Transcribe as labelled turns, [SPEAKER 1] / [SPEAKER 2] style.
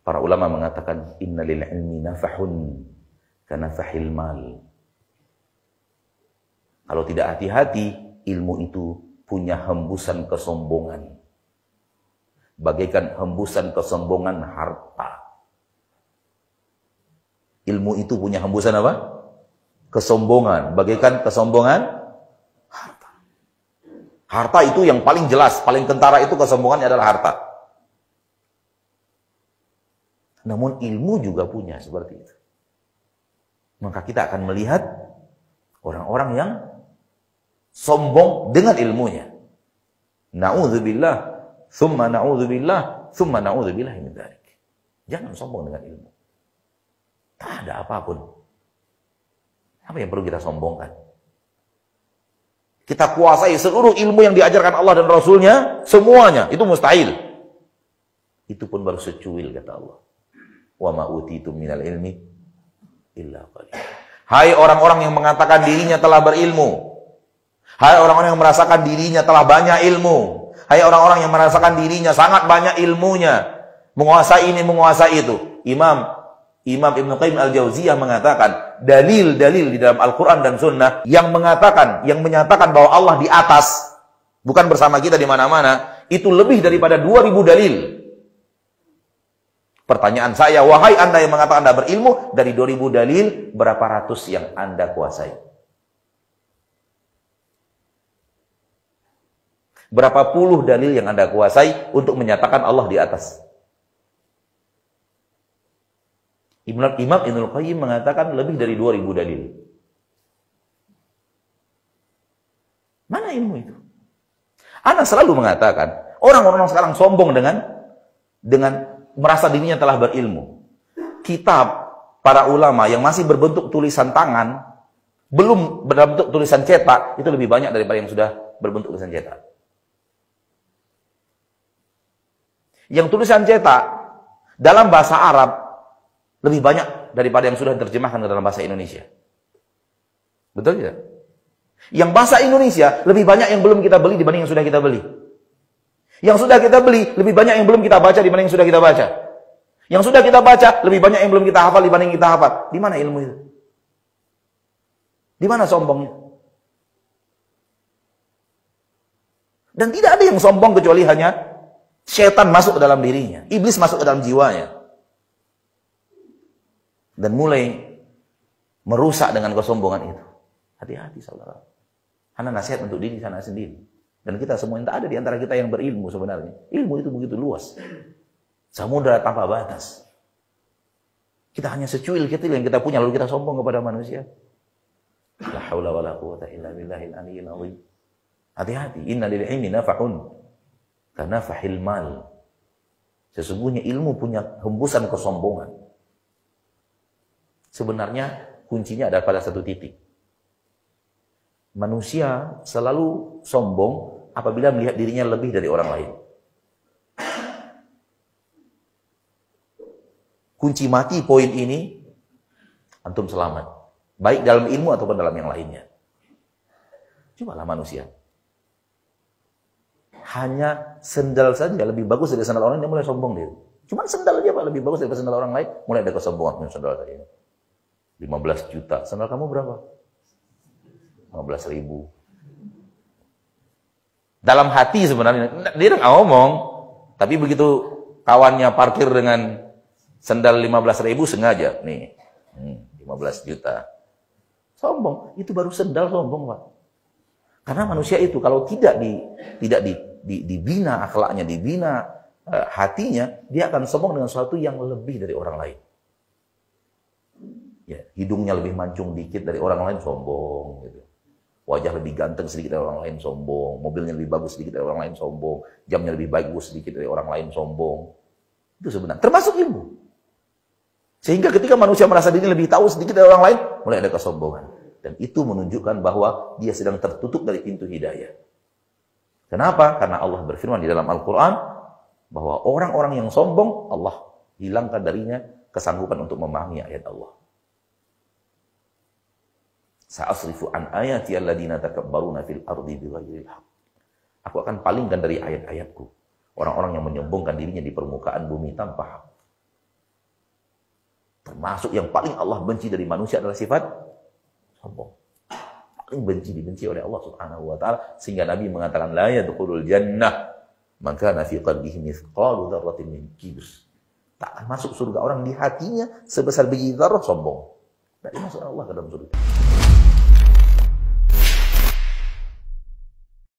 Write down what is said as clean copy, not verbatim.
[SPEAKER 1] Para ulama mengatakan inna lil ilmi nafahun kanafahil mal. Kalau tidak hati-hati, ilmu itu punya hembusan kesombongan. Bagaikan hembusan kesombongan harta. Ilmu itu punya hembusan apa? Kesombongan. Bagaikan kesombongan harta. Harta itu yang paling jelas, paling kentara itu kesombongannya adalah harta. Namun ilmu juga punya seperti itu. Maka kita akan melihat orang-orang yang sombong dengan ilmunya. Na'udzubillah, thumma na'udzubillah, thumma na'udzubillah min dzalik. Jangan sombong dengan ilmu. Tak ada apapun. Apa yang perlu kita sombongkan? Kita kuasai seluruh ilmu yang diajarkan Allah dan Rasulnya, semuanya. Itu mustahil. Itu pun baru secuil, kata Allah. Wa ma utitum minal ilmi illa qalil. Hai orang-orang yang mengatakan dirinya telah berilmu. Hai orang-orang yang merasakan dirinya telah banyak ilmu. Hai orang-orang yang merasakan dirinya sangat banyak ilmunya. Menguasai ini, menguasai itu. Imam Ibn Qayyim Al-Jauziyah mengatakan, dalil-dalil di dalam Al-Quran dan Sunnah yang menyatakan bahwa Allah di atas, bukan bersama kita di mana-mana, itu lebih daripada 2000 dalil. Pertanyaan saya, wahai Anda yang mengatakan Anda berilmu, dari 2000 dalil, berapa ratus yang Anda kuasai? Berapa puluh dalil yang Anda kuasai untuk menyatakan Allah di atas? Imam Ibnul Qayyim mengatakan lebih dari 2000 dalil. Mana ilmu itu? Ana selalu mengatakan, orang-orang sekarang sombong dengan merasa dirinya telah berilmu. Kitab para ulama yang masih berbentuk tulisan tangan, belum berbentuk tulisan cetak, itu lebih banyak daripada yang sudah berbentuk tulisan cetak. Yang tulisan cetak dalam bahasa Arab lebih banyak daripada yang sudah diterjemahkan ke dalam bahasa Indonesia. Betul tidak? Yang bahasa Indonesia lebih banyak yang belum kita beli dibanding yang sudah kita beli. Yang sudah kita beli lebih banyak yang belum kita baca dibanding yang sudah kita baca. Yang sudah kita baca lebih banyak yang belum kita hafal dibanding kita hafal. Di mana ilmu itu? Di mana sombongnya? Dan tidak ada yang sombong kecuali hanya setan masuk ke dalam dirinya, iblis masuk ke dalam jiwanya. Dan mulai merusak dengan kesombongan itu. Hati-hati saudara. Karena nasihat untuk diri sana sendiri. Dan kita semua yang tak ada di antara kita yang berilmu sebenarnya. Ilmu itu begitu luas. Samudra tanpa batas. Kita hanya secuil-kecil yang kita punya lalu kita sombong kepada manusia. La haula wala quwwata illa billahil aliyyil azim. Hati-hati. Inna lil ilmi nafahun kanafahil mal. Sesungguhnya ilmu punya hembusan kesombongan. Sebenarnya kuncinya ada pada satu titik. Manusia selalu sombong apabila melihat dirinya lebih dari orang lain. Kunci mati poin ini, antum selamat. Baik dalam ilmu ataupun dalam yang lainnya. Cobalah manusia. Hanya sendal saja lebih bagus dari sendal orang lain, dia mulai sombong dia. Cuma sendal aja Pak lebih bagus dari sendal orang lain, mulai ada kesombongan punya sendal saya. 15 juta. Sendal kamu berapa? 15.000. Dalam hati sebenarnya dia nggak ngomong, tapi begitu kawannya parkir dengan sendal 15.000 sengaja nih, 15 juta. Sombong, itu baru sendal sombong, Pak. Karena manusia itu kalau tidak dibina akhlaknya, dibina hatinya, dia akan sombong dengan sesuatu yang lebih dari orang lain. Ya, hidungnya lebih mancung dikit dari orang lain sombong gitu. Wajah lebih ganteng sedikit dari orang lain sombong, mobilnya lebih bagus sedikit dari orang lain sombong, jamnya lebih bagus sedikit dari orang lain sombong. Itu sebenarnya termasuk ilmu. Sehingga ketika manusia merasa diri lebih tahu sedikit dari orang lain, mulai ada kesombongan. Dan itu menunjukkan bahwa dia sedang tertutup dari pintu hidayah. Kenapa? Karena Allah berfirman di dalam Al-Quran bahwa orang-orang yang sombong, Allah hilangkan darinya kesanggupan untuk memahami ayat Allah. Sa'asrifu an ayati alladziina takabbaruna fil ardi bighairil haqq. Aku akan palingkan dari ayat-ayatku orang-orang yang menyombongkan dirinya di permukaan bumi tanpa hak. Termasuk yang paling Allah benci dari manusia adalah sifat sombong. Paling dibenci oleh Allah Subhanahu wa taala, sehingga Nabi mengatakan la yadkhulul jannah man kana fi qalbihi mithqalu dzarratin min kibr. Tak akan masuk surga orang di hatinya sebesar biji zarah sombong. Tidak dimasukkan Allah ke dalam surga.